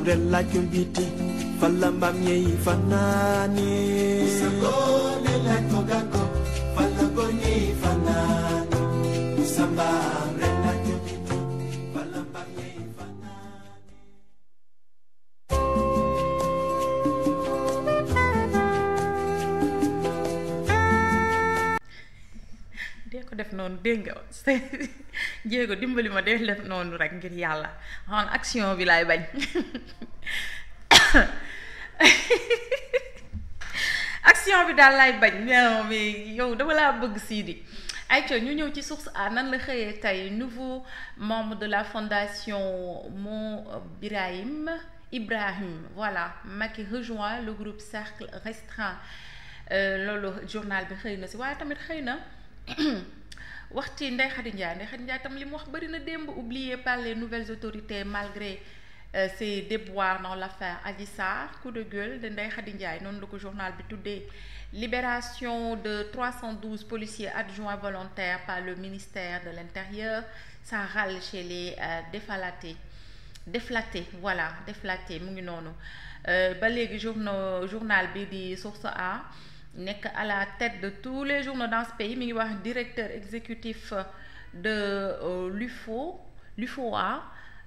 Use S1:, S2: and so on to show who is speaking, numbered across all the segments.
S1: rella jumbiti falla mbamye fanani usakole la togako falla goni fanani usamba rella jumbiti falla mbamye fanani.
S2: dee ko def noonu dégg nga jéego dimbali ma dee def noonu rek ngir yàlla xon action bi laay bañ action bi daal laay bañ non mais yow dama laa bëgg Sidi ayca ñu ñëw ci source a nan la xëyee tey nouveau membre de la fondation Mo Ibrahim voilà Macky rejoint le groupe Cercle Restreint loolu journal bi xëy na si waaye tamit xëy na wax ci Ndeye Khady Ndiaye tam li mu wax bari na démb oublié par les nouvelles autorités malgré ses déboires dans l'affaire Adji Sarr coup de gueule de Ndeye Khady Ndiaye noonu la ko journal bi tuddee libération de 312 policiers adjoints volontaires par le ministère de l'Intérieur ça râle chez les déflatés mu ngi noonu ba léegi journal bi di Source A nekk à la tête de tous les journaux dans ce pays mi ngi wax directeur exécutif de l'UFOA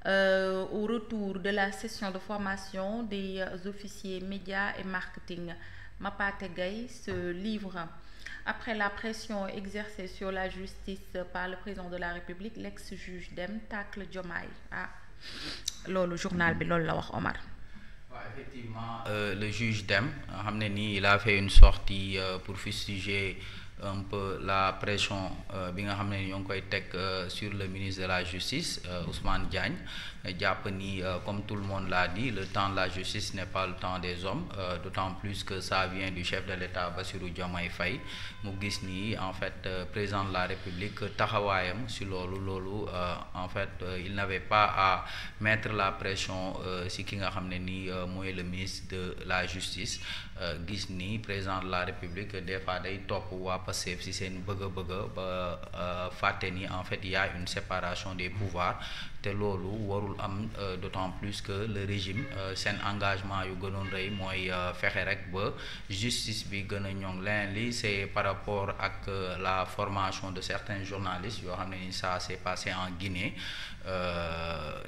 S2: au retour de la session de formation des officiers médias et marketing. Mapate Gaye se livre après la pression exercée sur la justice par le président de la République, l'ex-juge Dème tacle Diomaye. Loolu journal bi loolu la wax Omar.
S3: Effectivement, le juge Dème il a fait une sortie pour fustiger un peu la pression bi nga xam ne ñoo ngi koy teg sur le ministre de la justice Ousmane Diagne jàpp ni comme tout le monde l'a dit, le temps de la justice n'est pas le temps des hommes, d'autant plus que ça vient du chef de l'État Bassirou Diomaye Faye mu gis ni en fait président de la République taxawaayam si loolu en fait il n'avait pas à mettre la pression si ki nga xam ne ni mooy le ministre de la justice gis ni président de la République des fois day topp waa Pastef si seen bëgg ba fàtte ni en fait il y a une séparation des pouvoirs te loolu warul am d'autant plus que le régime seen engagement yu gënoon rëy mooy fexe rek ba justice bi gën a ñoŋ leneen li c'est par rapport ak la formation de certains journalistes yoo xam ne ni ça s'est passé en Guinée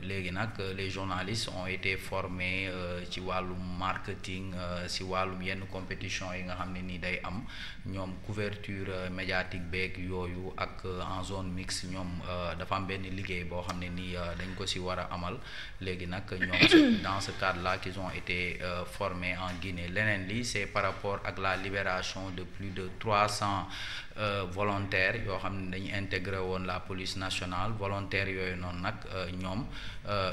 S3: léegi nag les journalistes ont été formés ci wàllum marketing ci wàllum yenn compétition yi nga xam ne ni day am ñoom couverture médiatique beeg yooyu ak en zone mixte ñoom dafa am benn liggéey boo xam ne ni dañ ko ci war a amal léegi nag ñoom dans ce cadre-là qu'ils ont été formés en Guinée leneen li c'est par rapport ak la libération de plus de 300 volontaires yoo xam ne dañu intégré woon la police nationale volontaires yooyu noonu nag ñoom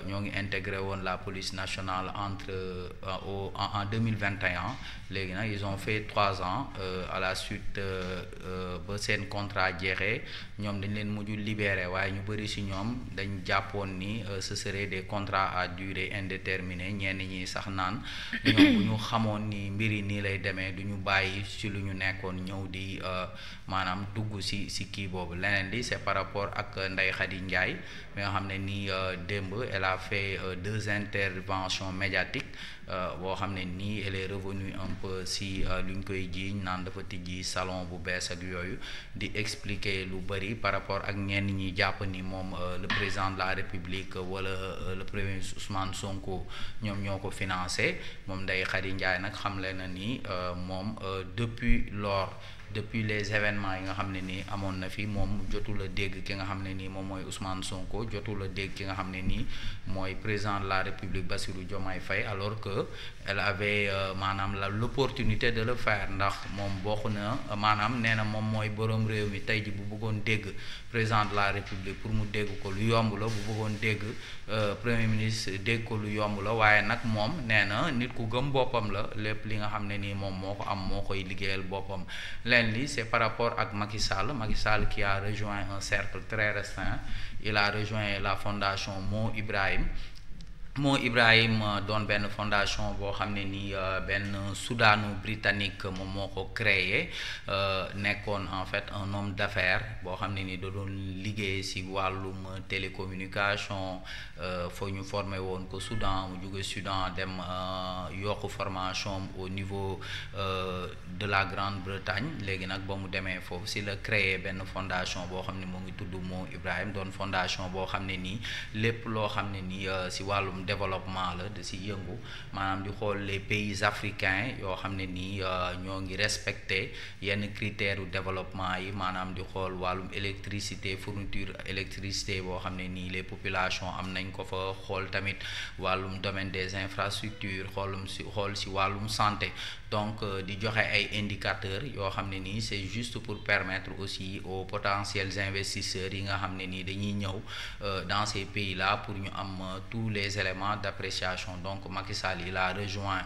S3: ñoo ngi intégré woon la police nationale en 2021 léegi nag ils ont fait 3 ans à la suite ba seen contrat jeexee ñoom dañ leen mujj libéré waaye ñu bëri ci ñoom dañ jàppoon ni ce serait des contrats à durée indéterminée ñenn ñi sax naan ñoom bu ñu xamoon ni mbir yi nii lay demee du ñu bàyyi ci lu ñu nekkoon ñëw di maanaam dugg ci kii boobu leneen li c'est par rapport ak Ndeye Khady Ndiaye mi nga xam ne nii démb elle a fait 2 interventions médiatiques boo xam ne nii elle est revenue un peu ci lu ñu koy jiiñ naan dafa tijji salon bu bees ak yooyu di expliquer lu bari par rapport ak ñenn ñi jàpp ni moom le président de la République wala le premier Ousmane Sonko ñoom ñoo ko financé moom Ndeye Khady Ndiaye nag xamle na ni moom depuis les événements yi nga xam ne nii amoon na fi moom jotul a dégg ki nga xam ne nii moom mooy Ousmane Sonko jotul a dégg ki nga xam ne nii mooy président de la République Bassirou Diomaye Faye alors que elle avait maanaam l'opportunité de le faire ndax moom bokk na maanaam nee na moom mooy borom réew mi tey ji bu bëggoon dégg président de la République pour mu dégg ko lu yomb la bu bëggoon dégg premier ministre dégg ko lu yomb la waaye nag moom nee na nit ku gëm boppam la lépp li nga xam ne nii moom moo ko am moo koy liggéeyal boppam li c'est par rapport ak Macky Sall qui a rejoint un cercle très restreint il a rejoint la fondation Mo Ibrahim Mo Ibrahim doon benn fondation boo xam ne nii benn soudanou britannique moom moo ko créé nekkoon en fait un homme d'affaires boo xam ne ni da doon liggéey ci wàllum télécommunication foo ñu formé woon ko Soudan mu jóge Soudan dem yokku formation au niveau de la Grande-Bretagne léegi nag ba mu demee foofu ci la créé benn fondation boo xam ne moo ngi tudd Mo Ibrahim doon fondation boo xam ne nii lépp loo xam ne nii ci wàllum développement la de si yëngu maanaam di xool les pays africains yoo xam ne nii ñoo ngi respecté yenn critères yu développement yi maanaam di xool wàllum électricité fourniture électricité boo xam ne nii les populations am nañ ko fa xool tamit wàllum domaine des infrastructures xool si wàllum santé donc di joxe ay indicateurs yoo xam ne nii c'est juste pour permettre aussi aux potentiels investisseurs yi nga xam ne nii dañuy ñëw dans ces pays là pour ñu am tous les éléments d'appréciation. Donc Macky Sall il a rejoint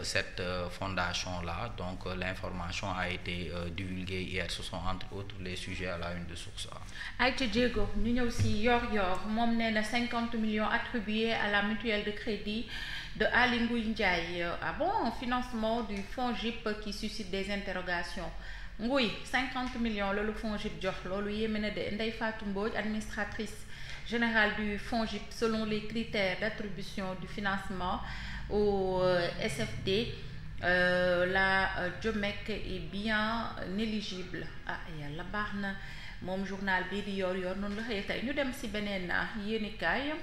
S3: cette fondation là, donc l'information a été divulguée hier. Ce sont entre autres les sujets à la une de Source A.
S2: Aïcha Diego ñu ñëw ci yor moom nee na 50 millions attribués à la mutuelle de crédit de Aly Ngouille Ndiaye. Ah bon, financement du FONGIP qui suscite des interrogations. Ngouille 50 millions loolu FONGIP jox loolu yéeme na de. Ndeye Fatou Mbodj, administratrice générale du FONGIP, selon les critères d'attribution du financement au SFD, la Jomec est bien éligible. Ah yàlla baax na moom journal bi di yor noonu la xëy tey ñu dem ci beneen yéenekaay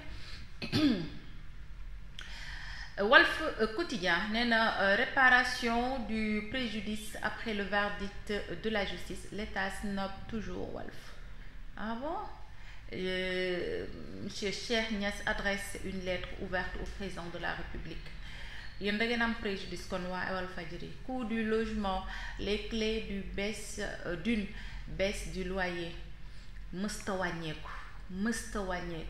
S2: Walf Quotidien nee na réparation du préjudice après le verdict de la justice, l'État snobe toujours Walf. Ah bon? Monsieur Cheikh Niass adresse une lettre ouverte au président de la République. Yéen da ngeen am préjudice kon waa Walfadjri. Coût du logement, les clés d'une baisse du loyer mësta wàññeeku.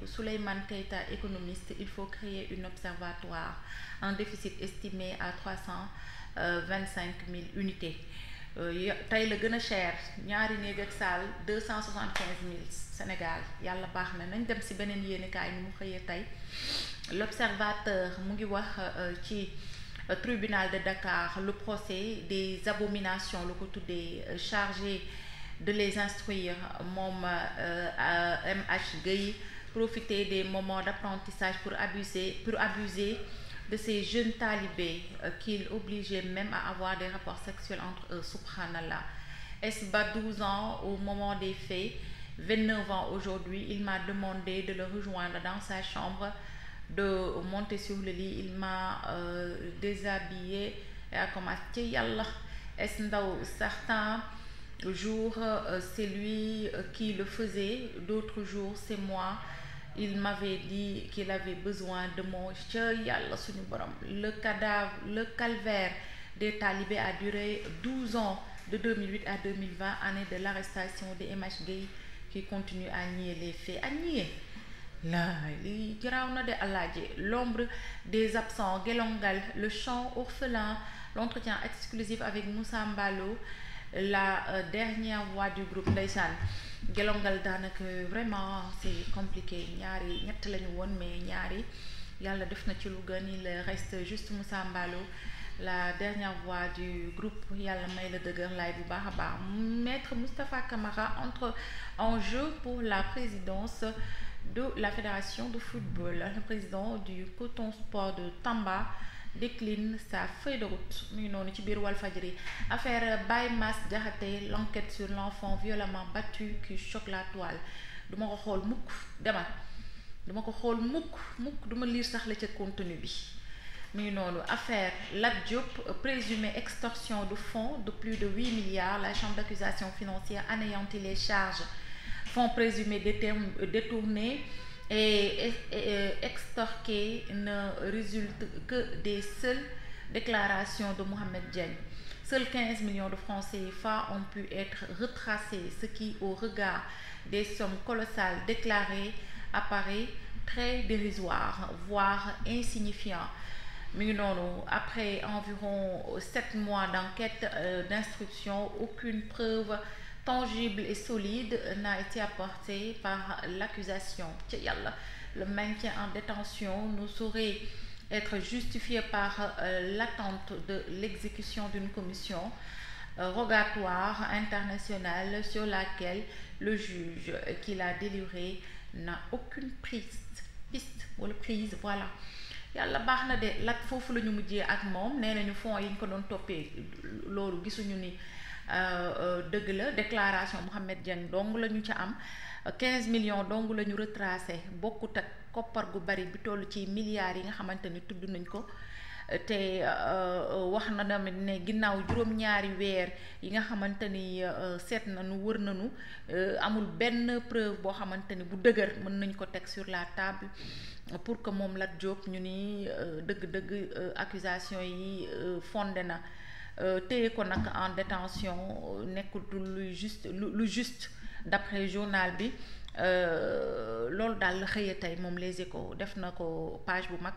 S2: Souleymane Keita, économiste, il faut créer un observatoire, un déficit estimé à 325 000 unités. Tey la gën a cher ñaari néeg ak salle 275 000 Sénégal yàlla baax na nañ dem ci beneen yéenekaay ni mu xëyee tey. L'Observateur mu ngi wax ci tribunal de Dakar le procès des abominations lu ko tuddee chargé de les instruire moom MH Gueye profiter des moments d'apprentissage pour abuser de ces jeunes talibés qu'il obligeait même à avoir des rapports sexuels entre eux. Subhanallah. Esba 12 ans au moment des faits, 29 ans aujourd'hui, il m'a demandé de le rejoindre dans sa chambre, de monter sur le lit, il m'a déshabillé et a commencé yallah. Esndaw, certains jours c'est lui qui le faisait, d'autres jours c'est moi. Il m'avait dit qu'il avait besoin de mon yàlla suñu borom. Le calvaire des talibés a duré 12 ans, de 2008 à 2020, année de l'arrestation de MH Gueye qui continue à nier les faits. À nier li garaaw na de Alaaji. L'ombre des absents, Gelongal, le chant orphelin, l'entretien exclusif avec Moussa Mballo, la dernière voix du groupe ndeysaan. Gelongal daanaka vraiment c'est compliqué ñett lañu woon mais ñaari yàlla def na ci lu gën. Il reste juste Moussa Mballo, la dernière voix du groupe. Yàlla may la dëgër laay bu baax a baax. Maître Moustapha Camara entre en jeu pour la présidence de la fédération de football. Le président du Coton Sport de Tamba décline sa feuille de route. Mu ngi noonu ci biir Walfadjri. Affaire Baye Mass Diakhaté, l'enquête sur l'enfant violemment battu qui choque la toile. Duma ko xool mukk demal duma ko xool mukk duma lire sax la ca contenu bi. Mu ngi noonu. Affaire Lat Diop, présumée extorsion de fonds de plus de 8 milliards. La chambre d'accusation financière anéantit les charges. Fonds présumés détournés et extorqués ne résulte que des seules déclarations de Mohamed Diagne. Seuls 15 millions de francs CFA ont pu être retracés, ce qui, au regard des sommes colossales déclarées, apparaît très dérisoire, voire insignifiant. Mais non, après environ 7 mois d'enquête, d'instruction, aucune preuve tangible et solide n'a été apportée par l'accusation. Ci yàlla le maintien en détention ne saurait être justifié par l'attente de l'exécution d'une commission rogatoire internationale sur laquelle le juge qui l'a délivré n'a aucune piste wala prise voilà. Yàlla baax na de lat foofu la ñu mujjee ak moom nee nañu fonds yi ñu ko doon toppee loolu gisuñu ni dëgg la. déclaration Mohamed Dieng dong la ñu ca am 15 millions dong la ñu retracé bokkut ak koppar gu bari bi toll ci milliards yi nga xamante ni tudd nañ ko te wax na tamit ne ginnaaw juróom-ñaari weer yi nga xamante ni seet nañu wër nañu amul benn preuve boo xamante ni bu dëgër mën nañ ko teg sur la table pour que moom Lat Diop ñu ni dëgg-dëgg accusation yi fondé na téye ko nag en détention nekkutul lu juste d'après journal bi loolu daal la xëyee tey moom Les Échos def na ko page bu mag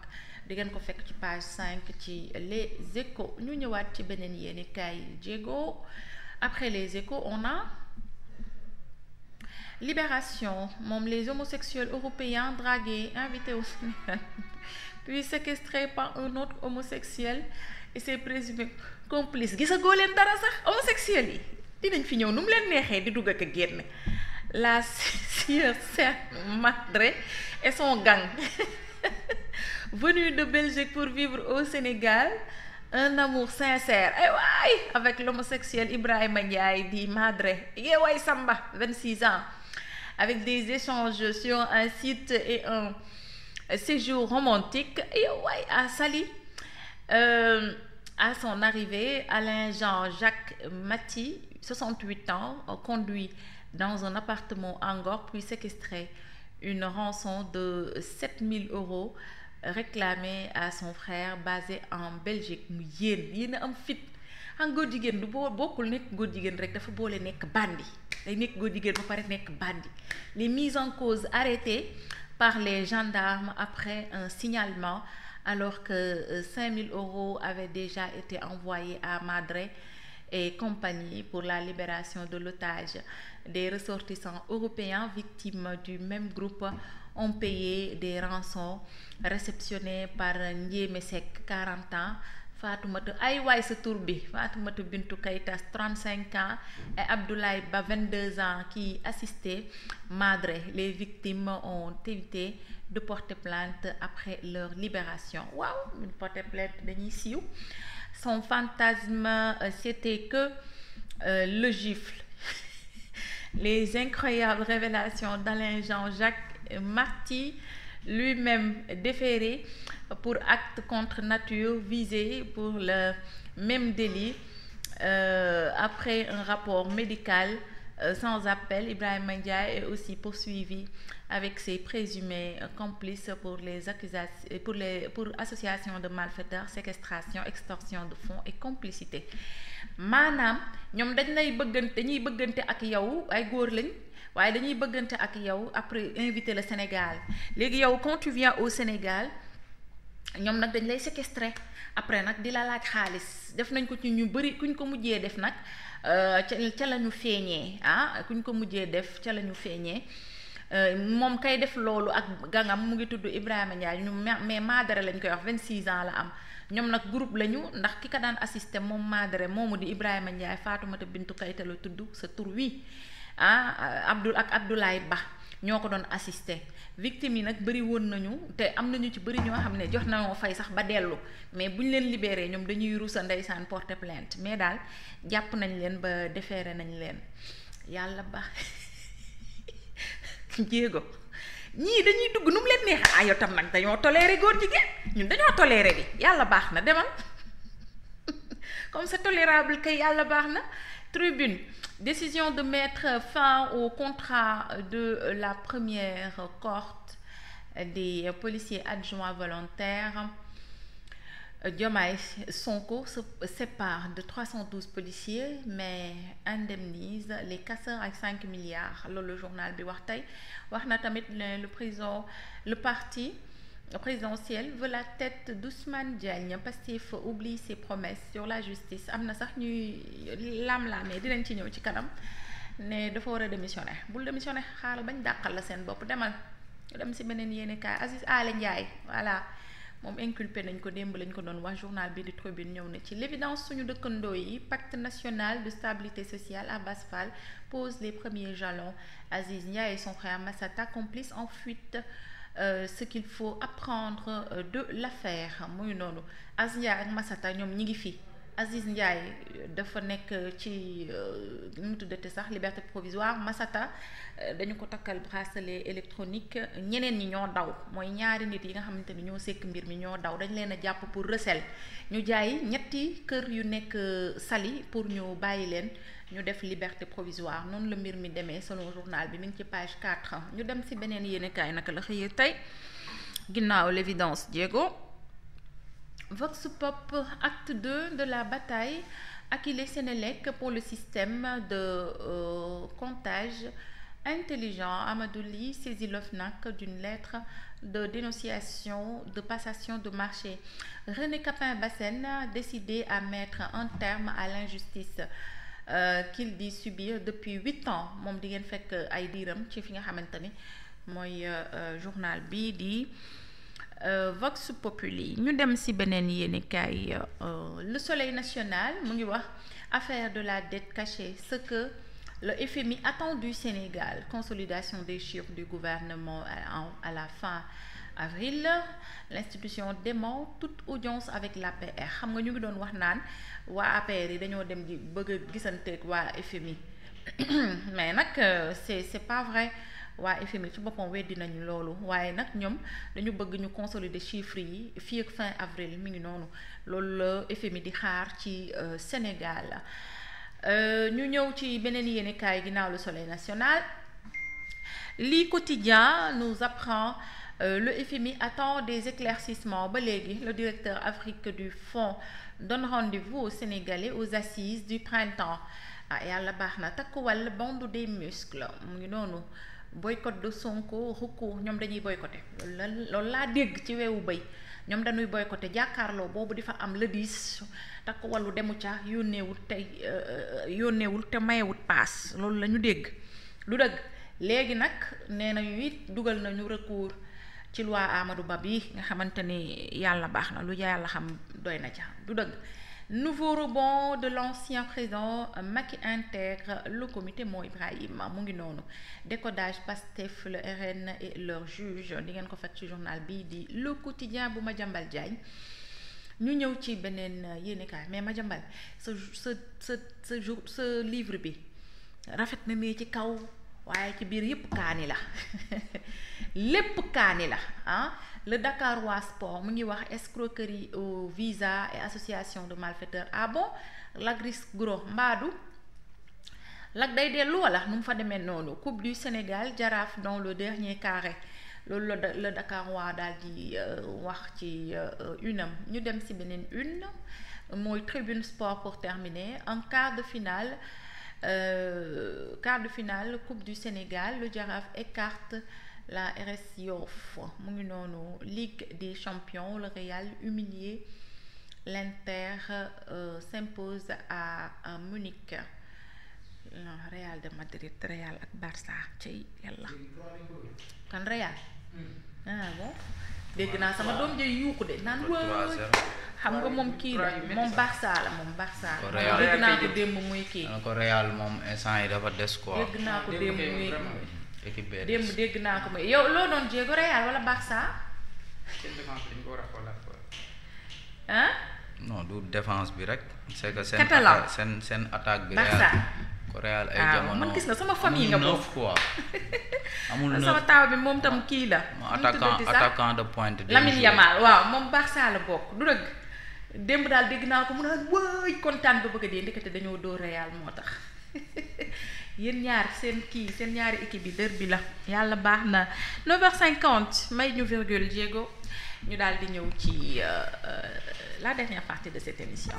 S2: di ngeen ko fekk ci page 5 ci Les Échos. ñu ñëwaat ci beneen yéenekaay jéego après Les Échos on a Libération moom les homosexuels européens dragués invités au Sénégal puis séquestrés par un autre homosexuel et ses présumés complices gisagoo leen dara sax homosexuels yi dinañ fi ñëw nu mu leen neexee di dugg ak a génn. La sieur Madre et son gang venus de Belgique pour vivre au Sénégal un amour sincère ay waay avec l'homosexuel Ibrahima Ndiaye dit Madre yee waay Samba 26 ans avec des échanges sur un site et un séjour romantique yee waay à Saly. À son arrivée, Alain Jean-Jacques Maty, 68 ans, conduit dans un appartement à Ngor puis séquestré. Une rançon de 7 000 € réclamée à son frère basé en Belgique. mu yéen a am fit xam góor jigéen du bokkul nekk góor jigéen rek dafa boole nekk bandi day nekk góor jigéen ba pare nekk bandi. Les mises en cause arrêtées par les gendarmes après un signalement alors que 5 000 € avaient déjà été envoyés à Madre et compagnie pour la libération de l'otage. Des ressortissants européens victimes du même groupe ont payé des rançons réceptionnées par Ndiémé Seck 40 ans, Fatoumata ay waay sa tur bi Fatoumata Bintou Keïta 35 ans et Abdoulaye Ba 22 ans qui assistaient Madre. Les victimes ont évité de porter plainte après leur libération. Waaw ñu porter plainte dañuy siiw. Son fantasme c'était que le gifle. Les incroyables révélations d'Alain Jean-Jacques Maty, lui-même déféré pour acte contre nature visé pour le même délit après un rapport médical sans appel. Ibrahima Ndiaye est aussi poursuivi avec ses présumés complices pour les accusations pour association de malfaiteurs, séquestration, extorsion de fonds et complicité. Maanaam ñoom dañuy bëggante ak yow ay góor lañ waaye dañuy bëggante ak yow après inviter le Sénégal léegi yow quand tu viens au Sénégal ñoom nag dañ lay séquestrer après nag di la laaj xaalis. Def nañ ko ci ñu bari kuñ ko mujjee def nag ca la ñu feeñee kuñ ko mujjee def ca la ñu feeñee. Moom kay def loolu ak gangam mu ngi tudd Ibrahima Ndiaye ñu mais Madre lañ koy wax 26 ans la am. Ñoom nag groupe lañu ndax ki ka daan assister moom Madre moomu di Ibrahima Ndiaye Fatoumata Bintou Keïta la tudd sa tur wi Abdoulaye Ba ñoo ko doon assister. Victimes yi nag bëri woon nañu te am nañu ci bëri ñoo xam ne jox nañoo fay sax ba dellu mais buñ leen libéré ñoom dañuy rusa ndeysaan porter plainte mais daal jàpp nañ leen ba déféré nañ leen yàlla ba jéego. Ñii dañuy dugg nu mu leen neexee yow tam nag dañoo toléré góor jigéen ñun dañoo toléré di yàlla baax na demal comme c'est tolérable que yàlla baax na. Tribune, décision de mettre fin au contrat de la première cohorte des policiers adjoints volontaires. Diomaye Sonko se sépare de 312 policiers mais indemnise les casseurs avec 5 milliards. Loolu le journal bi wax tey wax na tamit le parti présidentiel veut la tête d'Ousmane Diagne. Pastef oublie ses promesses sur la justice. Am na sax ñuy laam-laamee dinañ ci ñëw ci kanam ne dafa war a démissionner bul démissionner xaaral bañ dàqal la seen bopp demal ñu dem ci beneen yéenekaay Aziz Aly Ndiaye voilà moom inculpé nañ ko démb lañ ko doon wax journal bi di Tribune ñëw na ci l'évidence suñu dëkkandoo yi pacte national de stabilité sociale Abass Fall pose les premiers jalons. Aziz Ndiaye et son frère Massata complices en fuite. Ce qu'il faut apprendre de l'affaire muy noonu Aziz Ndiaye ak Massata ñoom ñi ngi fi. Aziz Ndiaye dafa nekk ci nu mu tuddate sax liberté provisoire. Massata dañu ko takkal bracelet électronique. ñeneen ñi ñoo daw mooy ñaari nit yi nga xamante ni ñoo sekk mbir mi ñoo daw dañ leen a jàpp pour recel ñu jaay ñetti kër yu nekk Saly pour ñu bàyyi leen ñu def liberté provisoire noonu la mbir mi demee selon journal bi mi ngi ci page 4. ñu dem ci beneen yéenekaay naka la xëyee tey ginnaaw l'évidence Diego. Vox Pop, acte 2 de la bataille Akilee Senelec pour le système de comptage intelligent. Amadou Ly saisit l'OFNAC d'une lettre de dénonciation de passation de marché. René Capain-Bassène décidé à mettre un terme à l'injustice qu'il dit subir depuis 8 ans moom di ngeen fekk ay diiram ci fi nga xamante ni mooy journal bii di Vox Populi. ñu dem ci beneen yéenekaay Le Soleil national mu ngi wax affaire de la dette cachée, ce que le FMI attend du Sénégal, consolidation des chiffres du gouvernement à la fin avril. L'institution dément toute audience avec l'APR. xam nga ñu ngi doon wax naan waa APR yi dañoo dem di bëgg a gisanteeg waa FMI mais nag c'est pas vrai. waa FMI ci boppam weddi nañu loolu waaye nag ñoom dañu bëgg ñu consolider chiffres yi fii ak fin avril mi ngi noonu loolu la FMI di xaar ci Sénégal. ñu ñëw ci beneen yéenekaay ginnaaw Le Soleil national. Li Quotidien nous apprend le FMI attend des éclaircissements ba léegi. Le directeur Afrique du Fonds donne rendez-vous aux Sénégalais aux assises du printemps. Yàlla baax na takkuwal bande des muscles mu ngi noonu. Boycott de Sonko recours ñoom dañuy boycotté loolu laa dégg ci weewu bay ñoom dañuy boycotté jàkkaarloo boobu di fa am le 10 takk wàllu demu ca yónneewul te mayewut paas loolu la ñu dégg lu dëgg léegi nag nee nañu it dugal nañu recours ci loi Amadou Ba bi nga xamante ni yàlla baax na lu yàlla xam doy na ca du dëgg. Nouveau rebond de l'ancien président. Macky intègre le comité Mo Ibrahim mu ngi noonu. Décodage Pastef, le RN et leur juge di ngeen ko fekk ci journal bi di Le Quotidien bu Madiambal Diagne. ñu ñëw ci beneen yéenekaay mais Madiambal sa livre bi rafet na ne ci kaw waaye ci biir yépp kaani la lépp kaani la ah. Le Dakarois Sport mu ngi wax escroquerie au visa et association de malfaiteurs. Ah bon Lac risque gros mbaadu Lac day dellu wala nu mu fa demee noonu. Coupe du Sénégal Jaraaf dans le dernier carré loolu le Dakarois daal di wax ci une am. ñu dem ci beneen une mooy Tribune Sport pour terminer. En quart de finale Coupe du Sénégal le Jaraaf écarte la RS Yoff mu ngi noonu. Ligue des champions, le Real humilié, l'Inter s'impose à Munich. Real de Madrid, Real ak Barça ci yàlla kan Real bon dégg naa sama doom jëy yuuxu de naan waay xam nga moom kii la moom Barça la dégg naa ko démb muy kii
S3: ko Real moom instant yi dafa des quoi.
S2: dégg naa ko démb muy démb dégg naa ko muy yow loo doon jéego Real wala Barça hein
S3: non du défense bi rek c'est que seen attaque bi
S2: Barça
S3: ko Real ay jamono
S2: man gis nga sama famille nga bokk
S3: quoi amul
S2: sama taaw bi moom tam kii la
S3: attaquant de pointe
S2: Lamine Yamal waaw moom Barça la bokk du dëgg démb daal dégg naa ko mu naan waay kontaan ba bëgg a dee ndekete dañoo dóor Real moo tax yéen ñaar seen ñaari équipe bi derby la yàlla baax na 9h50 may ñu virgule Diego ñu daal di ñëw ci la dernière partie de cette émission.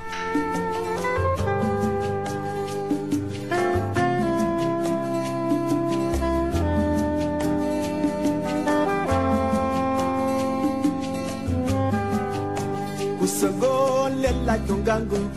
S1: Kusagole la tongango